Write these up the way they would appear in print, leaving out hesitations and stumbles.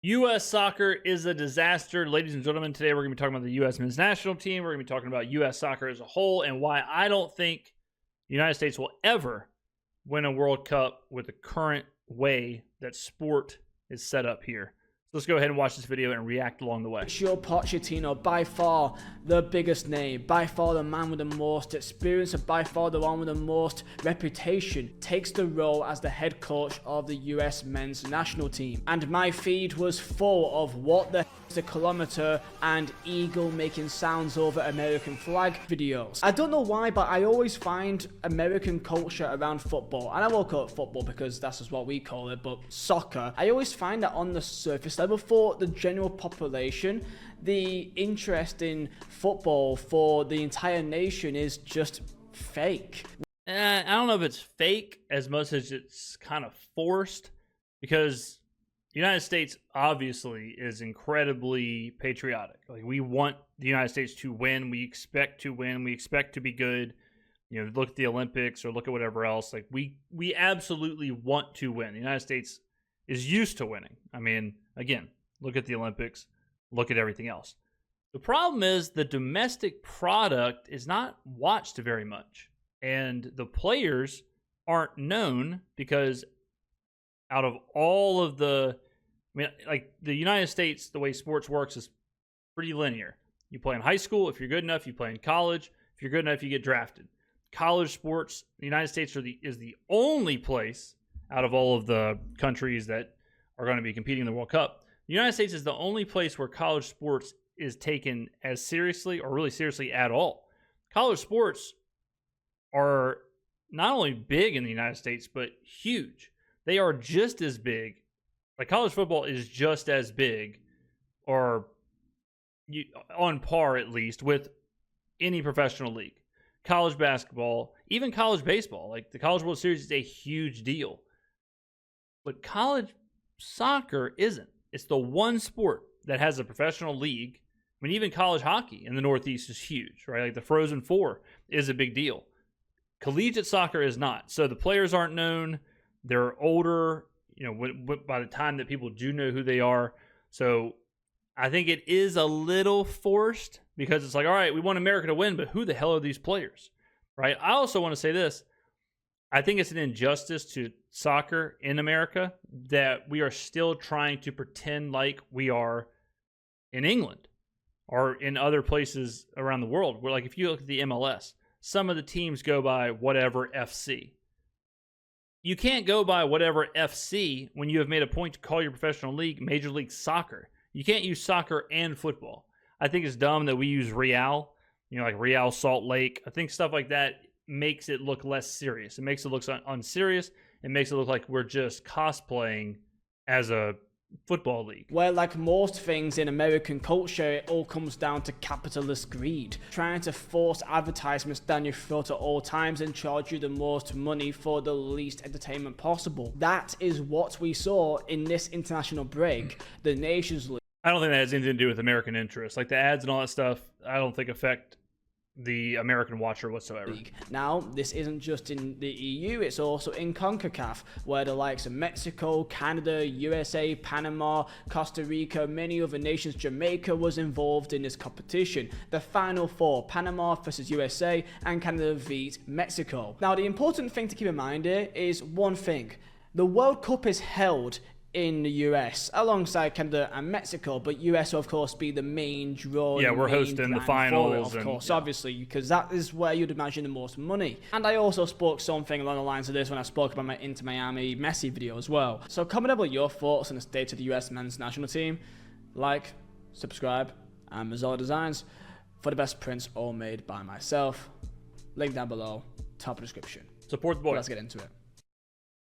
U.S. soccer is a disaster. Ladies and gentlemen, today we're going to be talking about the U.S. men's national team. We're going to be talking about U.S. soccer as a whole and why I don't think the United States will ever win a World Cup with the current way that sport is set up here. So let's go ahead and watch this video and react along the way. Pochettino, by far the biggest name, by far the man with the most experience, and by far the one with the most reputation, takes the role as the head coach of the US men's national team. And my feed was full of what the is a kilometer and eagle making sounds over American flag videos. I don't know why, but I always find American culture around football, and I will call it football because that's just what we call it, but soccer, I always find that on the surface level for the general population, the interest in football for the entire nation is just fake. I don't know if it's fake as much as it's kind of forced, because the United States obviously is incredibly patriotic. Like, we want the United States to win. We expect to win. We expect to be good. You know, look at the Olympics or look at whatever else. Like, we absolutely want to win. The United States is used to winning. I mean, again, look at the Olympics. Look at everything else. The problem is the domestic product is not watched very much. And the players aren't known because out of all of the, I mean, like the United States, the way sports works is pretty linear. You play in high school. If you're good enough, you play in college. If you're good enough, you get drafted. College sports, the United States is the only place out of all of the countries that are going to be competing in the World Cup. The United States is the only place where college sports is taken as seriously or really seriously at all. College sports are not only big in the United States, but huge. They are just as big. Like, college football is just as big, or on par at least, with any professional league. College basketball, even college baseball, like the College World Series is a huge deal. But college soccer isn't. It's the one sport that has a professional league. I mean, even college hockey in the Northeast is huge, right? Like the Frozen Four is a big deal. Collegiate soccer is not. So the players aren't known. They're older, you know, by the time that people do know who they are. So I think it is a little forced, because it's like, all right, we want America to win, but who the hell are these players, right? I also want to say this. I think it's an injustice to soccer in America that we are still trying to pretend like we are in England or in other places around the world. Where, like, if you look at the MLS, some of the teams go by whatever FC. You can't go by whatever FC when you have made a point to call your professional league Major League Soccer. You can't use soccer and football. I think it's dumb that we use Real, you know, like Real Salt Lake. I think stuff like that makes it look less serious. It makes it look unserious. It makes it look like we're just cosplaying as a football league. Well, like most things in American culture, it all comes down to capitalist greed, trying to force advertisements down your throat at all times and charge you the most money for the least entertainment possible. That is what we saw in this international break, the Nations League. I don't think that has anything to do with American interests. Like the ads and all that stuff, I don't think affect the American watcher whatsoever. Now, this isn't just in the EU, it's also in CONCACAF, where the likes of Mexico, Canada, USA, Panama, Costa Rica, many other nations, Jamaica was involved in this competition. The final four, Panama versus USA, and Canada beat Mexico. Now, the important thing to keep in mind here is one thing. The World Cup is held in the US alongside Canada and Mexico, but US will of course be the main draw. Yeah, we're hosting the finals, of course, obviously, because that is where you'd imagine the most money. And I also spoke something along the lines of this when I spoke about my Inter Miami Messi video as well. So comment below your thoughts on the state of the US men's national team. Like, subscribe, and Mazzola Designs for the best prints all made by myself. Link down below, top of the description. Support the boy. Let's get into it.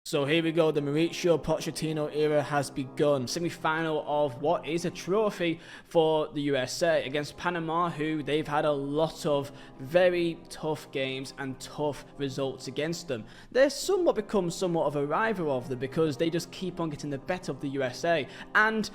So here we go, the Mauricio Pochettino era has begun. Semi-final of what is a trophy for the USA against Panama, who they've had a lot of very tough games and tough results against them. They're somewhat become somewhat of a rival of them because they just keep on getting the better of the USA. And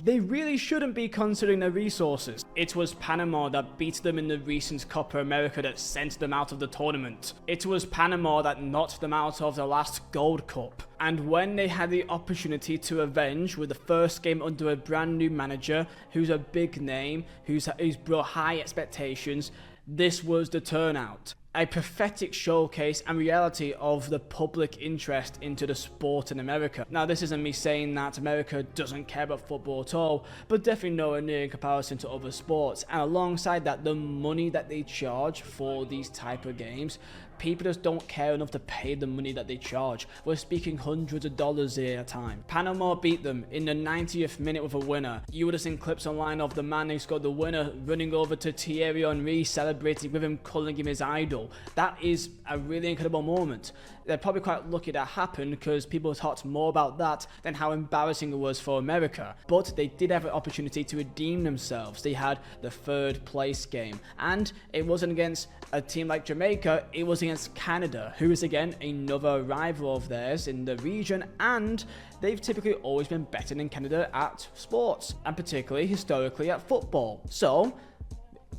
they really shouldn't be considering their resources. It was Panama that beat them in the recent Copa America that sent them out of the tournament. It was Panama that knocked them out of the last Gold Cup. And when they had the opportunity to avenge with the first game under a brand new manager, who's a big name, who's brought high expectations, this was the turnout. A pathetic showcase and reality of the public interest into the sport in America. Now, this isn't me saying that America doesn't care about football at all, but definitely nowhere near in comparison to other sports. And alongside that, the money that they charge for these type of games, people just don't care enough to pay the money that they charge. We're speaking hundreds of dollars here at a time. Panama beat them in the 90th minute with a winner. You would have seen clips online of the man who scored the winner running over to Thierry Henry, celebrating with him, calling him his idol. That is a really incredible moment. They're probably quite lucky that happened because people talked more about that than how embarrassing it was for America. But they did have an opportunity to redeem themselves. They had the third place game, and it wasn't against a team like Jamaica, it was against Canada, who is again another rival of theirs in the region, and they've typically always been better than Canada at sports, and particularly historically at football. So,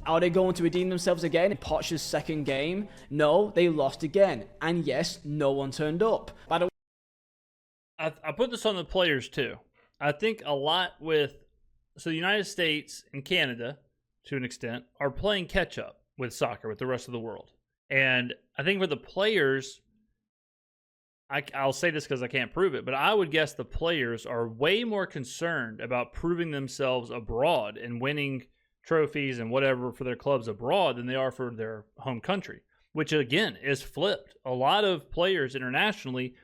are they going to redeem themselves again in Poch's second game? No, they lost again. And yes, no one turned up. By the way, I put this on the players too. I think a lot so the United States and Canada, to an extent, are playing catch up with soccer, with the rest of the world. And I think for the players, I'll say this because I can't prove it, but I would guess the players are way more concerned about proving themselves abroad and winning trophies and whatever for their clubs abroad than they are for their home country, which again is flipped. A lot of players internationally,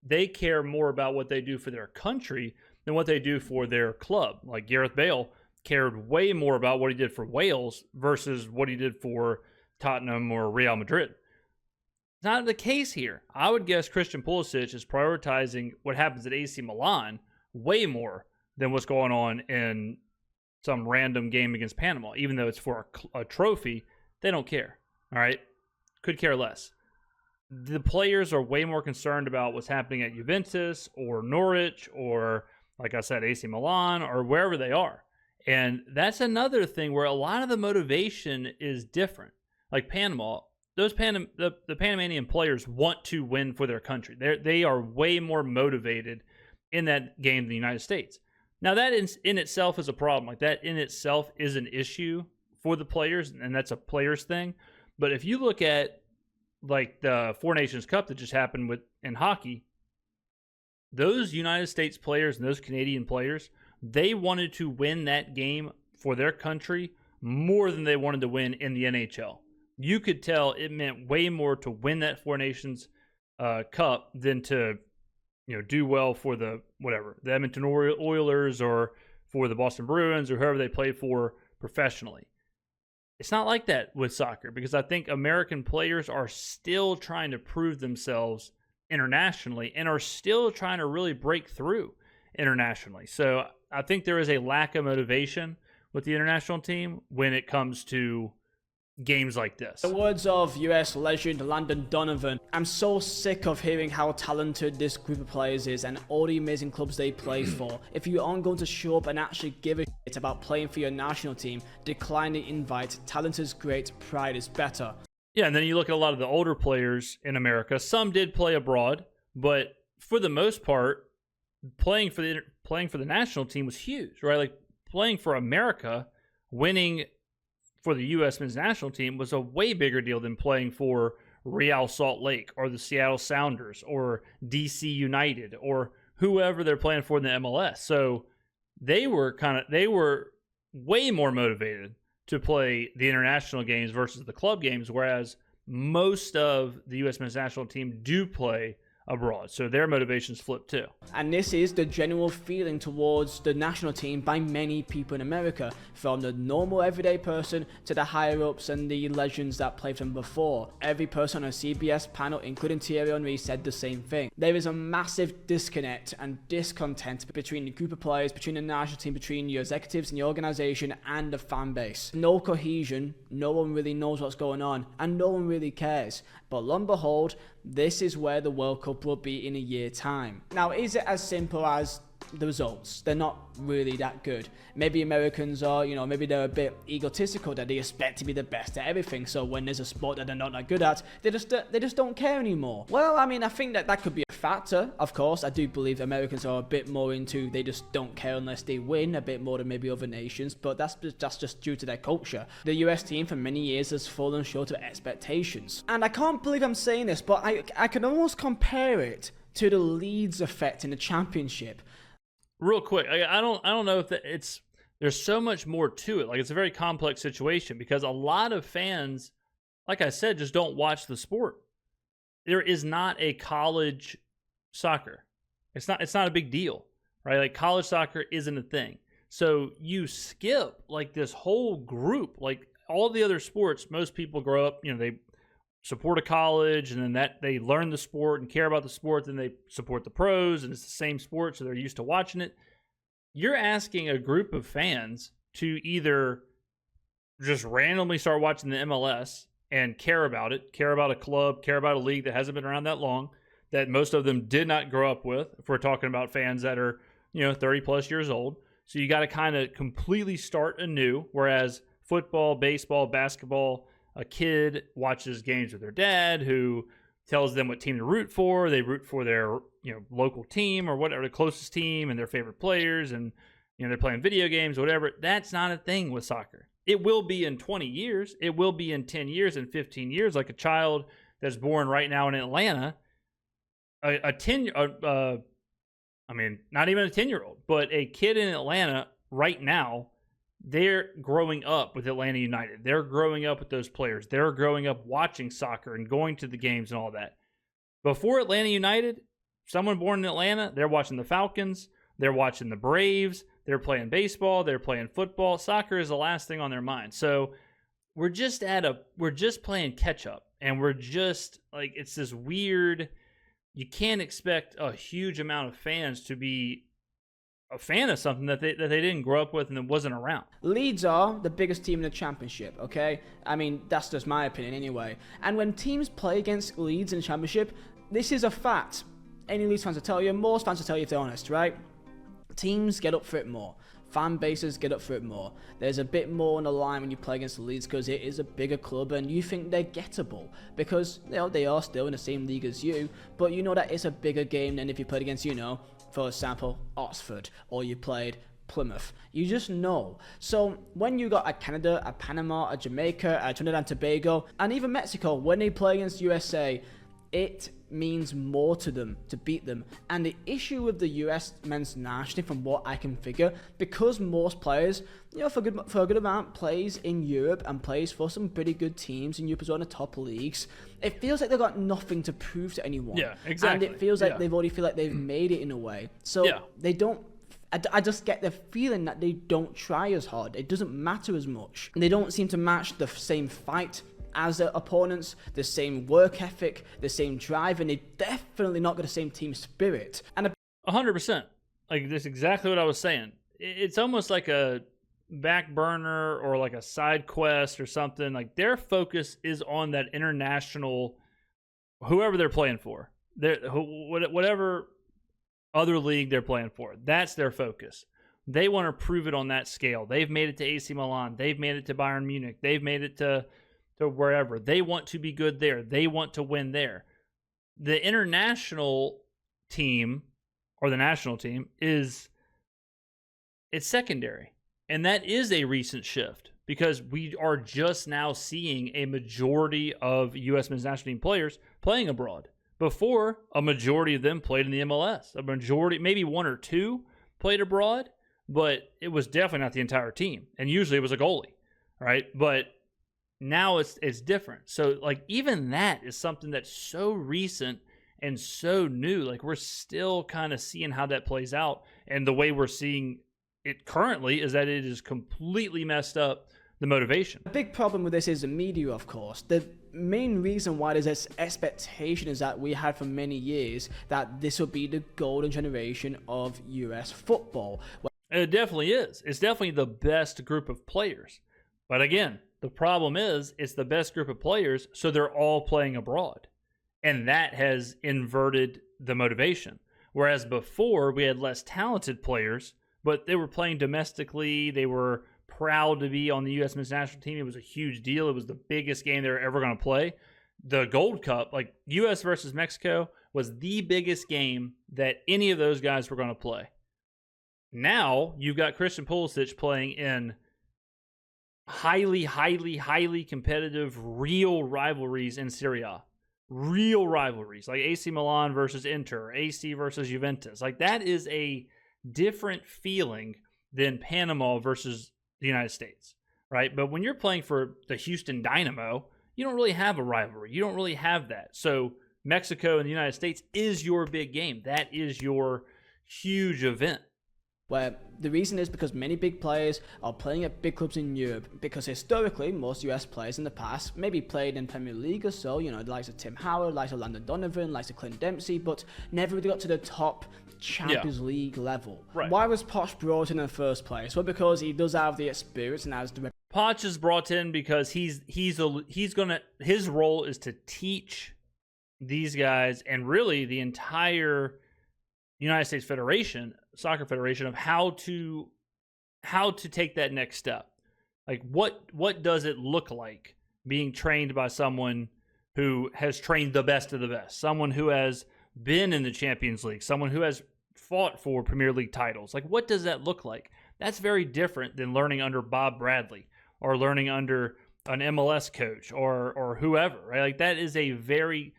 they care more about what they do for their country than what they do for their club. Like Gareth Bale cared way more about what he did for Wales versus what he did for Tottenham or Real Madrid. It's not the case here. I would guess Christian Pulisic is prioritizing what happens at AC Milan way more than what's going on in some random game against Panama. Even though it's for a trophy, they don't care. All right? Could care less. The players are way more concerned about what's happening at Juventus or Norwich or, like I said, AC Milan or wherever they are. And that's another thing where a lot of the motivation is different. Like Panama, the Panamanian players want to win for their country. They are way more motivated in that game than the United States. Now, that in itself is a problem. Like, that in itself is an issue for the players, and that's a players thing. But if you look at, like, the Four Nations Cup that just happened in hockey, those United States players and those Canadian players, they wanted to win that game for their country more than they wanted to win in the NHL. You could tell it meant way more to win that Four Nations Cup than to do well for the Edmonton Oilers or for the Boston Bruins or whoever they play for professionally. It's not like that with soccer because I think American players are still trying to prove themselves internationally and are still trying to really break through internationally. So I think there is a lack of motivation with the international team when it comes to games like this. The words of US legend Landon Donovan, I'm so sick of hearing how talented this group of players is and all the amazing clubs they play for. If you aren't going to show up and actually give a shit about playing for your national team, decline the invite. Talent is great, pride is better. Yeah, and then you look at a lot of the older players in America. Some did play abroad, but for the most part, playing for the national team was huge, right? Like, playing for America, winning for the U.S. men's national team was a way bigger deal than playing for Real Salt Lake or the Seattle Sounders or DC United or whoever they're playing for in the MLS. So they were way more motivated to play the international games versus the club games, whereas most of the U.S. men's national team do play abroad. So their motivations flip too. And this is the general feeling towards the national team by many people in America, from the normal everyday person to the higher ups and the legends that played them before. Every person on a CBS panel, including Thierry Henry, said the same thing. There is a massive disconnect and discontent between the group of players, between the national team, between your executives and your organization and the fan base. No cohesion, no one really knows what's going on, and no one really cares. But lo and behold, this is where the World Cup will be in a year's time. Now, is it as simple as the results. They're not really that good. Maybe Americans are, maybe they're a bit egotistical that they expect to be the best at everything. So when there's a sport that they're not that good at, they just don't care anymore. Well, I mean, I think that could be a factor. Of course, I do believe Americans are a bit more into they just don't care unless they win a bit more than maybe other nations, but that's just due to their culture. The US team for many years has fallen short of expectations. And I can't believe I'm saying this, but I can almost compare it to the Leeds effect in the Championship. Real quick, I don't know if there's so much more to it. Like, it's a very complex situation because a lot of fans, like I said, just don't watch the sport. There is not a college soccer. It's not a big deal, right? Like, college soccer isn't a thing. So you skip like this whole group. Like, all the other sports, most people grow up, they support a college, and then that they learn the sport and care about the sport, then they support the pros, and it's the same sport, so they're used to watching it. You're asking a group of fans to either just randomly start watching the MLS and care about it, care about a club, care about a league that hasn't been around that long, that most of them did not grow up with, if we're talking about fans that are 30 plus years old. So you got to kind of completely start anew, whereas football, baseball, basketball, a kid watches games with their dad who tells them what team to root for. They root for their local team or whatever, the closest team, and their favorite players, and they're playing video games, whatever. That's not a thing with soccer. It will be in 20 years. It will be in 10 years and 15 years. Like a child that's born right now in Atlanta, not even a 10-year-old, but a kid in Atlanta right now, they're growing up with Atlanta United. They're growing up with those players. They're growing up watching soccer and going to the games and all that. Before Atlanta United, someone born in Atlanta, they're watching the Falcons. They're watching the Braves. They're playing baseball. They're playing football. Soccer is the last thing on their mind. So we're just playing catch up. And we're just like, it's this weird, you can't expect a huge amount of fans to be a fan of something that they didn't grow up with and that wasn't around. Leeds are the biggest team in the Championship, okay? I mean, that's just my opinion anyway. And when teams play against Leeds in the Championship, this is a fact. Any Leeds fans will tell you, most fans will tell you if they're honest, right? Teams get up for it more. Fan bases get up for it more. There's a bit more on the line when you play against the Leeds because it is a bigger club and you think they're gettable because they are still in the same league as you, but you know that it's a bigger game than if you played against, for example, Oxford, or you played Plymouth. You just know. So when you got a Canada, a Panama, a Jamaica, a Trinidad and Tobago, and even Mexico, when they play against USA, it means more to them to beat them. And the issue with the US men's national team, from what I can figure, because most players, for a good amount, plays in Europe and plays for some pretty good teams in Europe as well in the top leagues, it feels like they've got nothing to prove to anyone. Yeah, exactly. And it feels like they've already feel like they've made it in a way. So they don't. I just get the feeling that they don't try as hard. It doesn't matter as much. And they don't seem to match the same fight as their opponents, the same work ethic, the same drive, and they definitely not got the same team spirit. And 100%. Like, that's exactly what I was saying. It's almost like a back burner or like a side quest or something. Like, their focus is on that international, whoever they're playing for, whatever other league they're playing for. That's their focus. They want to prove it on that scale. They've made it to AC Milan. They've made it to Bayern Munich. They've made it to wherever. They want to be good there. They want to win there. The international team or the national team it's secondary. And that is a recent shift because we are just now seeing a majority of U.S. men's national team players playing abroad. Before, a majority of them played in the MLS. A majority, maybe one or two, played abroad, but it was definitely not the entire team. And usually it was a goalie, right? But now it's different. So, like, even that is something that's so recent and so new. Like, we're still kind of seeing how that plays out. And the way we're seeing it currently is that it is completely messed up the motivation. The big problem with this is the media, of course. The main reason why there's this expectation is that we had for many years that this would be the golden generation of US football. And it definitely is. It's definitely the best group of players. But again, the problem is it's the best group of players, so they're all playing abroad. And that has inverted the motivation. Whereas before, we had less talented players, but they were playing domestically. They were proud to be on the U.S. men's national team. It was a huge deal. It was the biggest game they were ever going to play. The Gold Cup, like U.S. versus Mexico, was the biggest game that any of those guys were going to play. Now, you've got Christian Pulisic playing in highly competitive, real rivalries in Serie A. Real rivalries, like AC Milan versus Inter, AC versus Juventus. Like, that is a different feeling than Panama versus the United States, right? But when you're playing for the Houston Dynamo, you don't really have a rivalry. You don't really have that. So Mexico and the United States is your big game. That is your huge event. Where the reason is because many big players are playing at big clubs in Europe, because historically most US players in the past maybe played in Premier League or so, you know, the likes of Tim Howard, the likes of Landon Donovan, the likes of Clint Dempsey, but never really got to the top Champions League level. Right. Why was Poch brought in the first place? Well, because he does have the experience and has the Poch is brought in because his role is to teach these guys and really the entire United States Federation, Soccer Federation, of how to take that next step. Like, what does it look like being trained by someone who has trained the best of the best, someone who has been in the Champions League, someone who has fought for Premier League titles? Like, what does that look like? That's very different than learning under Bob Bradley or learning under an MLS coach or whoever, right? Like, that is a very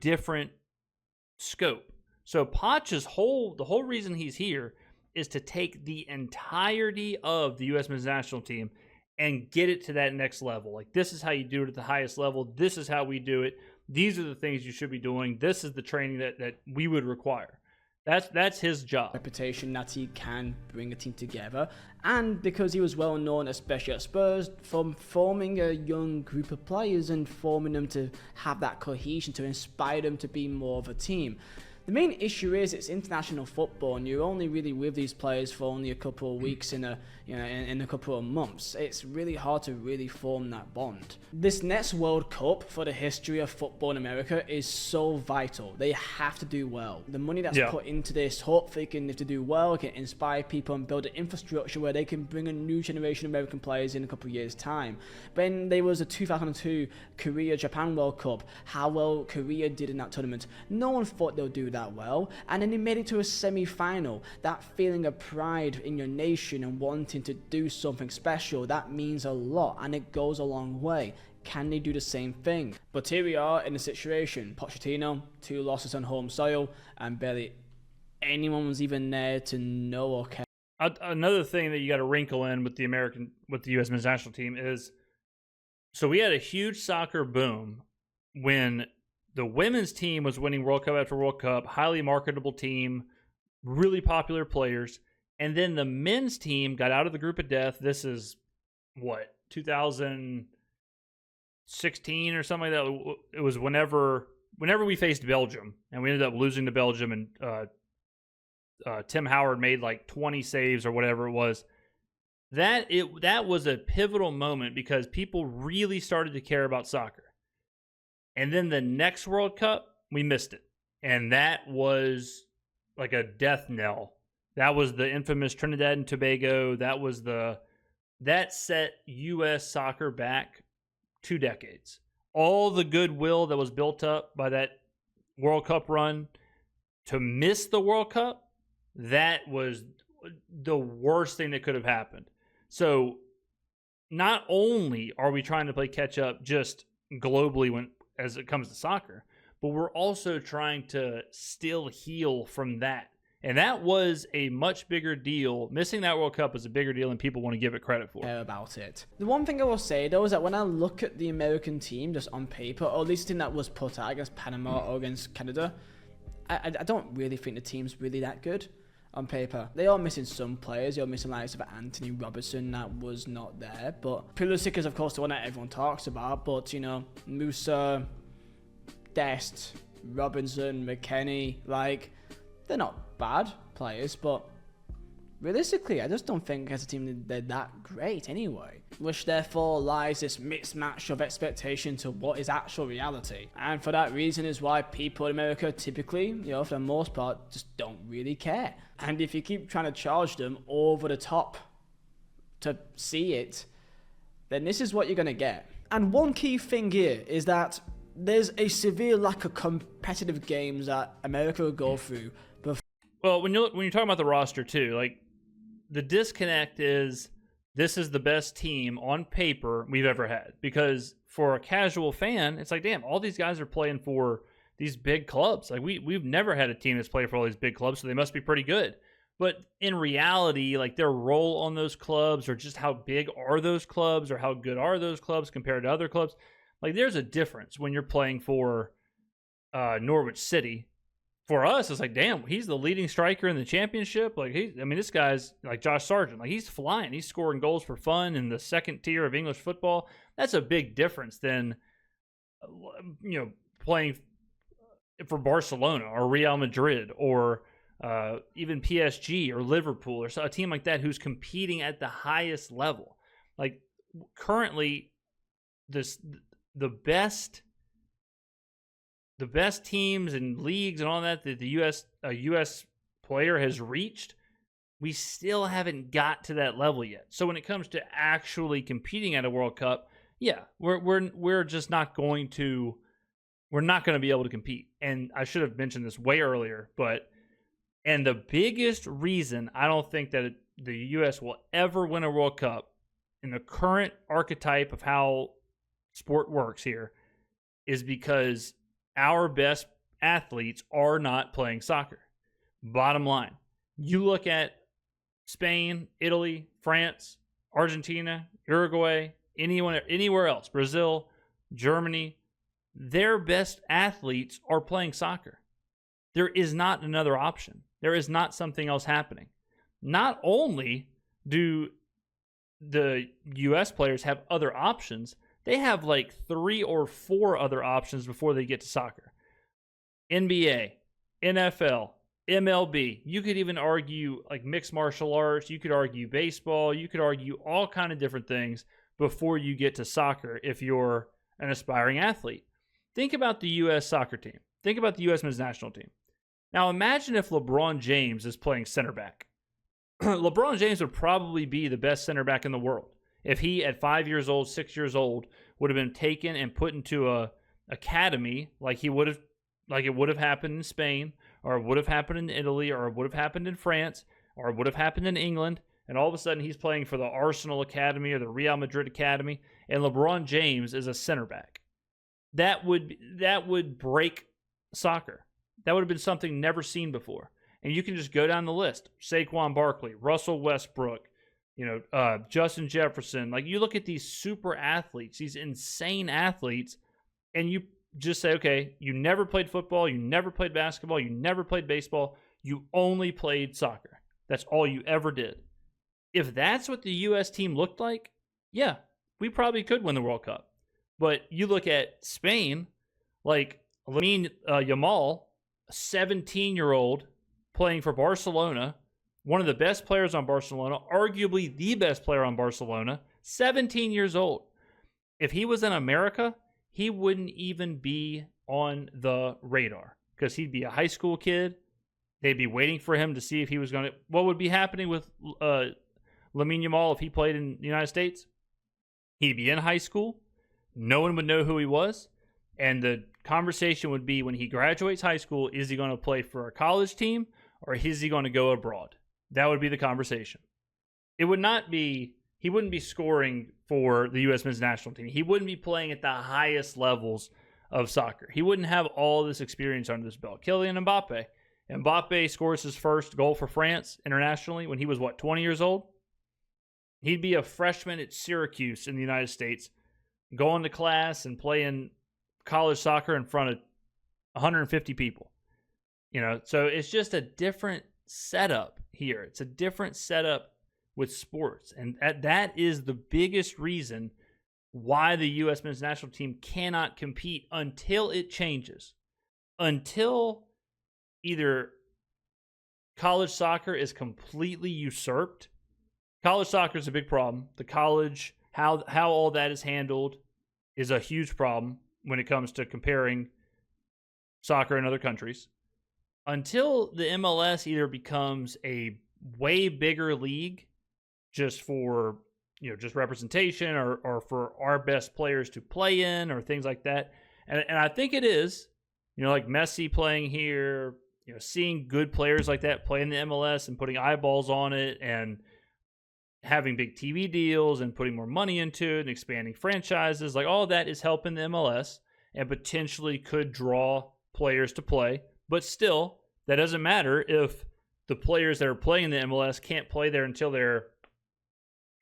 different scope. So Poch's the whole reason he's here is to take the entirety of the U.S. men's national team and get it to that next level. Like, this is how you do it at the highest level. This is how we do it. These are the things you should be doing. This is the training that we would require. That's his job. Reputation that he can bring a team together, and because he was well known, especially at Spurs, from forming a young group of players and forming them to have that cohesion, to inspire them to be more of a team. The main issue is it's international football, and you're only really with these players for only a couple of weeks in a couple of months. It's really hard to really form that bond. This next World Cup for the history of football in America is so vital. They have to do well. The money that's put into this, hopefully if they do well, can inspire people and build an infrastructure where they can bring a new generation of American players in a couple of years' time. When there was a 2002 Korea-Japan World Cup, how well Korea did in that tournament, no one thought they'll do that well, and then they made it to a semi-final. That feeling of pride in your nation and wanting to do something special, that means a lot, and it goes a long way. Can they do the same thing? But here we are in a situation. Pochettino, 2 losses on home soil, and barely anyone was even there to know or care. Another thing that you got to wrinkle in with the U.S. men's national team is, so we had a huge soccer boom when the women's team was winning World Cup after World Cup, highly marketable team, really popular players. And then the men's team got out of the group of death. This is, 2016 or something like that? It was whenever we faced Belgium, and we ended up losing to Belgium, and Tim Howard made like 20 saves or whatever it was. That was a pivotal moment because people really started to care about soccer. And then the next World Cup, we missed it. And that was like a death knell. That was the infamous Trinidad and Tobago. That set U.S. soccer back 2 decades. All the goodwill that was built up by that World Cup run, to miss the World Cup, that was the worst thing that could have happened. So not only are we trying to play catch up just globally as it comes to soccer, but we're also trying to still heal from that. And that was a much bigger deal. Missing that World Cup was a bigger deal than people want to give it credit for. About it. The one thing I will say, though, is that when I look at the American team just on paper, or at least the team that was put out against Panama or against Canada, I don't really think the team's really that good on paper. They are missing some players. You're missing likes of Anthony Robertson, that was not there. But Pulisic is, of course, the one that everyone talks about. But, Musa, Dest, Robinson, McKennie, they're not bad players, but realistically, I just don't think as a team they're that great anyway. Which therefore lies this mismatch of expectation to what is actual reality. And for that reason is why people in America typically, for the most part, just don't really care. And if you keep trying to charge them over the top to see it, then this is what you're going to get. And one key thing here is that there's a severe lack of competitive games that America will go through. Well, when you're talking about the roster too, like the disconnect is this is the best team on paper we've ever had. Because for a casual fan, it's like, damn, all these guys are playing for these big clubs. Like we've never had a team that's played for all these big clubs, so they must be pretty good. But in reality, like their role on those clubs, or just how big are those clubs, or how good are those clubs compared to other clubs, like there's a difference when you're playing for Norwich City. For us, it's like, damn, he's the leading striker in the championship. Like this guy's like Josh Sargent. Like he's flying. He's scoring goals for fun in the second tier of English football. That's a big difference than playing for Barcelona or Real Madrid or even PSG or Liverpool or a team like that who's competing at the highest level. Like currently, the best teams and leagues and all that the U.S. player has reached, we still haven't got to that level yet. So when it comes to actually competing at a World Cup, yeah, we're just not going to. We're not going to be able to compete. And I should have mentioned this way earlier, and the biggest reason I don't think that the U.S. will ever win a World Cup in the current archetype of how sport works here is because our best athletes are not playing soccer. Bottom line, you look at Spain, Italy, France, Argentina, Uruguay, anywhere else, Brazil, Germany, their best athletes are playing soccer. There is not another option. There is not something else happening. Not only do the U.S. players have other options, they have like 3 or 4 other options before they get to soccer. NBA, NFL, MLB. You could even argue like mixed martial arts. You could argue baseball. You could argue all kind of different things before you get to soccer if you're an aspiring athlete. Think about the U.S. soccer team. Think about the U.S. men's national team. Now imagine if LeBron James is playing center back. LeBron James would probably be the best center back in the world if he, at 5 years old, 6 years old, would have been taken and put into a academy like it would have happened in Spain, or it would have happened in Italy, or it would have happened in France, or it would have happened in England, and all of a sudden he's playing for the Arsenal Academy or the Real Madrid Academy, and LeBron James is a center back. That would break soccer. That would have been something never seen before. And you can just go down the list. Saquon Barkley, Russell Westbrook, Justin Jefferson. Like, you look at these super athletes, these insane athletes, and you just say, okay, you never played football, you never played basketball, you never played baseball, you only played soccer. That's all you ever did. If that's what the U.S. team looked like, yeah, we probably could win the World Cup. But you look at Spain, like Lamine Yamal, a 17-year-old playing for Barcelona, one of the best players on Barcelona, arguably the best player on Barcelona, 17 years old. If he was in America, he wouldn't even be on the radar because he'd be a high school kid. They'd be waiting for him to see if he was going to... What would be happening with Lamine Yamal if he played in the United States? He'd be in high school. No one would know who he was. And the conversation would be when he graduates high school, is he going to play for a college team or is he going to go abroad? That would be the conversation. It would not be... He wouldn't be scoring for the U.S. men's national team. He wouldn't be playing at the highest levels of soccer. He wouldn't have all this experience under his belt. Kylian Mbappe. Mbappe scores his first goal for France internationally when he was, 20 years old? He'd be a freshman at Syracuse in the United States, going to class and playing college soccer in front of 150 people. So it's just a different setup here. It's a different setup with sports. And that is the biggest reason why the U.S. men's national team cannot compete until it changes. Until either college soccer is completely usurped. College soccer is a big problem. The college, how all that is handled is a huge problem when it comes to comparing soccer in other countries. Until the MLS either becomes a way bigger league just for, just representation or for our best players to play in or things like that. And I think it is, like Messi playing here, seeing good players like that play in the MLS and putting eyeballs on it and having big TV deals and putting more money into it and expanding franchises, like all that is helping the MLS and potentially could draw players to play. But still, that doesn't matter if the players that are playing in the MLS can't play there until they're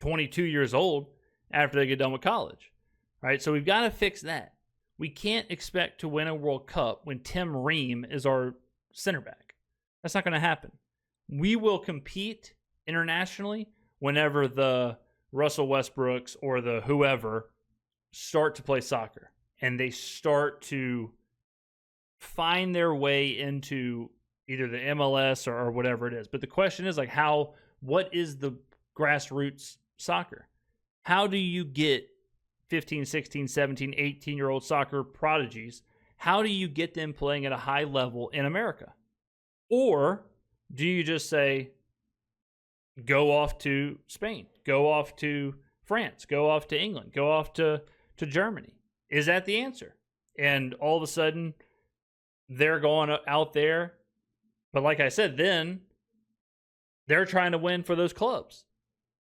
22 years old after they get done with college, right? So we've got to fix that. We can't expect to win a World Cup when Tim Ream is our center back. That's not going to happen. We will compete internationally whenever the Russell Westbrooks or the whoever start to play soccer and they start to find their way into either the MLS or whatever it is. But the question is what is the grassroots soccer? How do you get 15, 16, 17, 18-year-old soccer prodigies? How do you get them playing at a high level in America? Or do you just say, go off to Spain, go off to France, go off to England, go off to Germany? Is that the answer? And all of a sudden, they're going out there. But like I said, then they're trying to win for those clubs.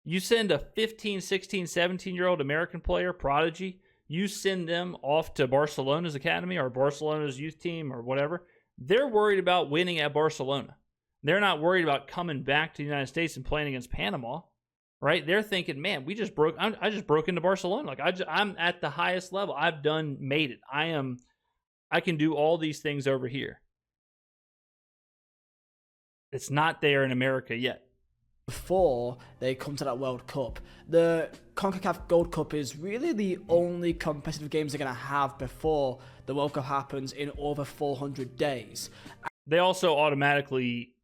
You send a 15, 16, 17-year-old American player, prodigy, you send them off to Barcelona's academy or Barcelona's youth team or whatever. They're worried about winning at Barcelona. They're not worried about coming back to the United States and playing against Panama, right? They're thinking, man, I just broke into Barcelona. Like I'm at the highest level. I've made it. I can do all these things over here. It's not there in America yet. Before they come to that World Cup, the CONCACAF Gold Cup is really the only competitive games they're going to have before the World Cup happens in over 400 days. They also automatically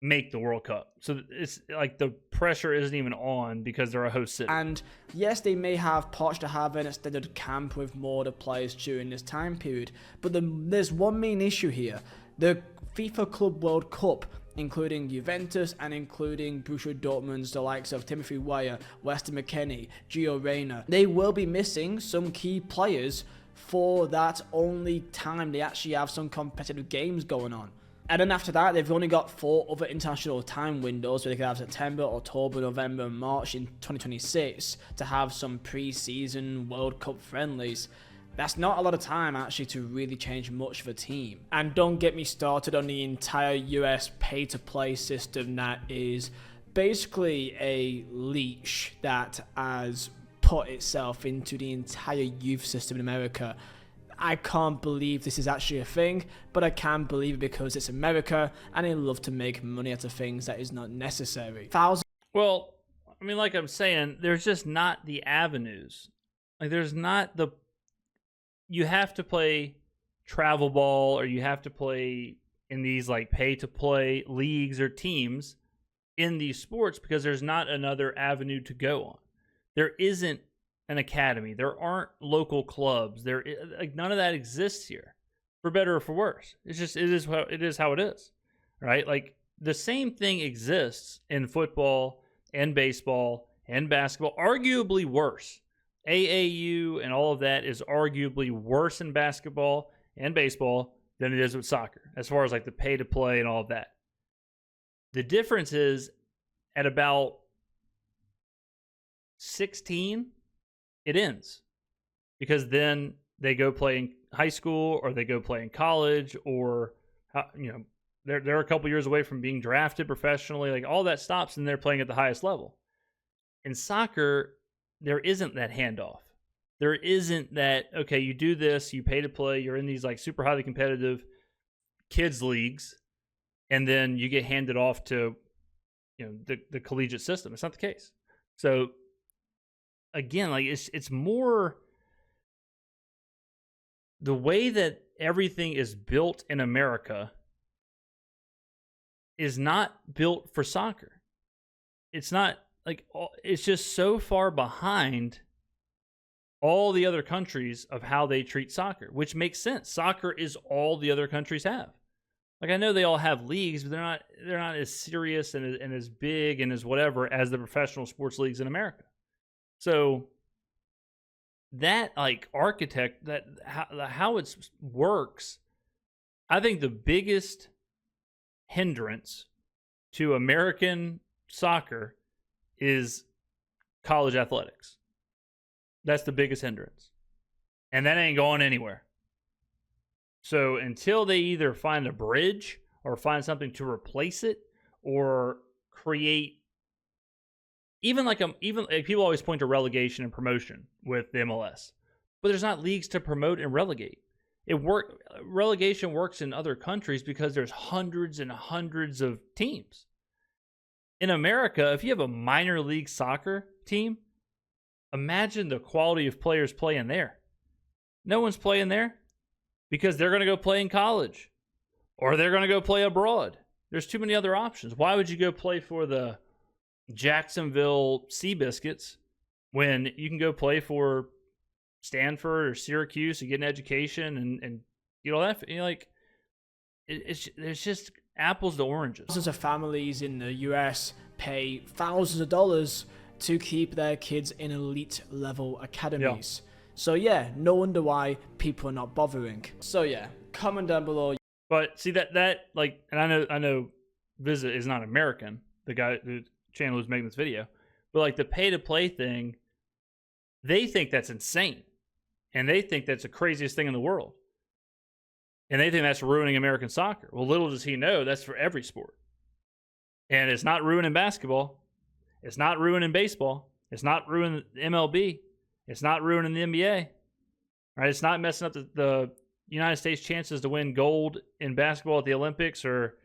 make the World Cup. So it's like the pressure isn't even on because they're a host city. And yes, they may have Poch to have an extended camp with more of the players during this time period, but there's one main issue here. The FIFA Club World Cup, including Juventus and including Borussia Dortmund's the likes of Timothy Weah, Weston McKennie, Gio Reyna, they will be missing some key players for that only time they actually have some competitive games going on. And then after that, they've only got 4 other international time windows where they could have September, October, November, and March in 2026 to have some pre-season World Cup friendlies. That's not a lot of time actually to really change much for a team. And don't get me started on the entire US pay-to-play system that is basically a leech that has put itself into the entire youth system in America. I can't believe this is actually a thing, but I can believe it because it's America and they love to make money out of things that is not necessary. Well, I mean, like I'm saying, there's just not the avenues. Like there's not the... You have to play travel ball or you have to play in these like pay-to-play leagues or teams in these sports because there's not another avenue to go on. There isn't an academy. There aren't local clubs. None of that exists here, for better or for worse. It is how it is, right? Like the same thing exists in football and baseball and basketball, arguably worse. AAU and all of that is arguably worse in basketball and baseball than it is with soccer, as far as like the pay to play and all of that. The difference is at about 16, it ends because then they go play in high school or they go play in college or, they're a couple years away from being drafted professionally. Like all that stops and they're playing at the highest level. In soccer, there isn't that handoff. There isn't that, okay, you do this, you pay to play, you're in these like super highly competitive kids leagues, and then you get handed off to, the collegiate system. It's not the case. So again, like it's more the way that everything is built in America is not built for soccer. It's not like, it's just so far behind all the other countries of how they treat soccer, which makes sense. Soccer is all the other countries have. Like, I know they all have leagues, but they're not as serious and as big and as whatever as the professional sports leagues in America. So that like architect, that how it works, I think the biggest hindrance to American soccer is college athletics. That's the biggest hindrance. And that ain't going anywhere. So until they either find a bridge or find something to replace it or create even like people always point to relegation and promotion with the MLS, but there's not leagues to promote and relegate. Relegation works in other countries because there's hundreds and hundreds of teams. In America, if you have a minor league soccer team, imagine the quality of players playing there. No one's playing there because they're going to go play in college or they're going to go play abroad. There's too many other options. Why would you go play for the Jacksonville Seabiscuits when you can go play for Stanford or Syracuse to get an education and get all that? You know, like, it's just apples to oranges. Thousands of families in the US pay thousands of dollars to keep their kids in elite level academies. Yeah. So yeah, no wonder why people are not bothering. So yeah, comment down below. But see that like, and I know Visit is not American, the channel who's making this video, but like the pay to play thing, they think that's insane. And they think that's the craziest thing in the world. And they think that's ruining American soccer. Well, little does he know that's for every sport. And it's not ruining basketball. It's not ruining baseball. It's not ruining MLB. It's not ruining the NBA. Right? It's not messing up the United States' chances to win gold in basketball at the Olympics or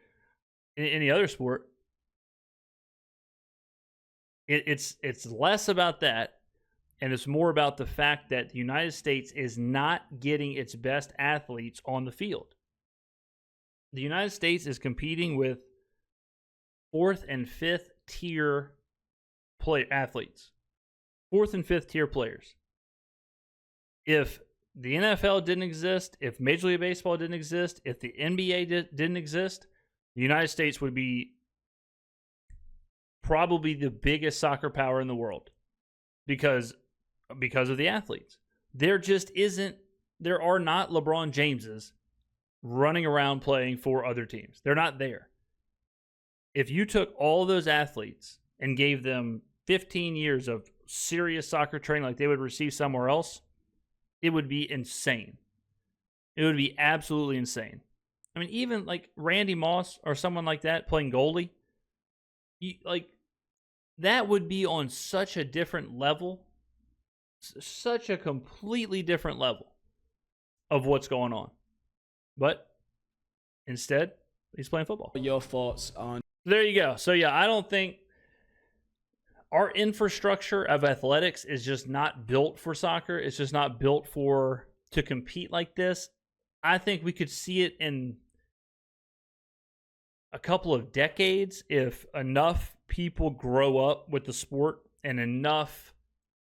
in any other sport. It's less about that, and it's more about the fact that the United States is not getting its best athletes on the field. The United States is competing with 4th and 5th tier athletes. 4th and 5th tier players. If the NFL didn't exist, if Major League Baseball didn't exist, if the NBA didn't exist, the United States would be probably the biggest soccer power in the world because of the athletes. There are not LeBron Jameses running around playing for other teams. They're not there. If you took all those athletes and gave them 15 years of serious soccer training like they would receive somewhere else, it would be insane. It would be absolutely insane. I mean, even like Randy Moss or someone like that playing goalie, that would be on such a different level, such a completely different level of what's going on. But instead, he's playing football. Your thoughts on... There you go. So yeah, I don't think our infrastructure of athletics is just not built for soccer. It's just not built to compete like this. I think we could see it in a couple of decades if enough people grow up with the sport and enough.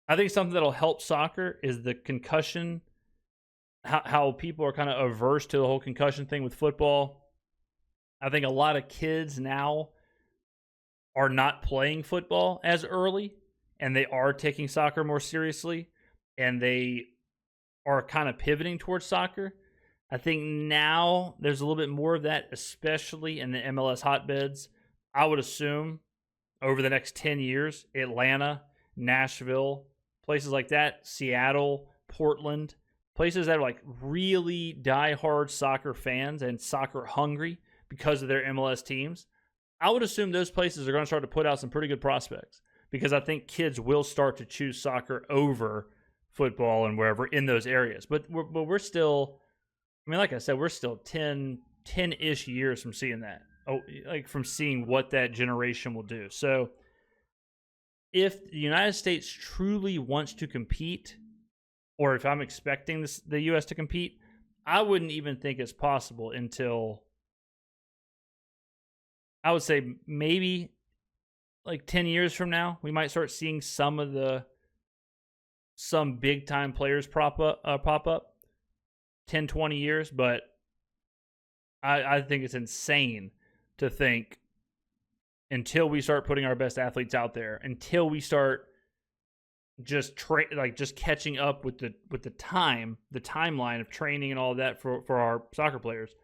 I think something that'll help soccer is the concussion, how people are kind of averse to the whole concussion thing with football. I think a lot of kids now are not playing football as early, and they are taking soccer more seriously, and they are kind of pivoting towards soccer. I think now there's a little bit more of that, especially in the MLS hotbeds. I would assume over the next 10 years, Atlanta, Nashville, places like that, Seattle, Portland, places that are like really diehard soccer fans and soccer hungry because of their MLS teams. I would assume those places are going to start to put out some pretty good prospects because I think kids will start to choose soccer over football and wherever in those areas. But we're still, I mean, like I said, we're still 10-ish years from seeing that. Oh, like from seeing what that generation will do. So if the United States truly wants to compete, or if I'm expecting the U.S. to compete, I wouldn't even think it's possible until I would say maybe like 10 years from now, we might start seeing some big time players pop up 10, 20 years. But I think it's insane to think until we start putting our best athletes out there, until we start just catching up with the timeline of training and all of that for our soccer players.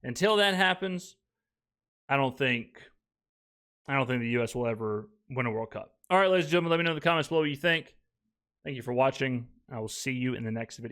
Until that happens, I don't think the U.S. will ever win a World Cup. All right, ladies and gentlemen, let me know in the comments below what you think. Thank you for watching. I will see you in the next video.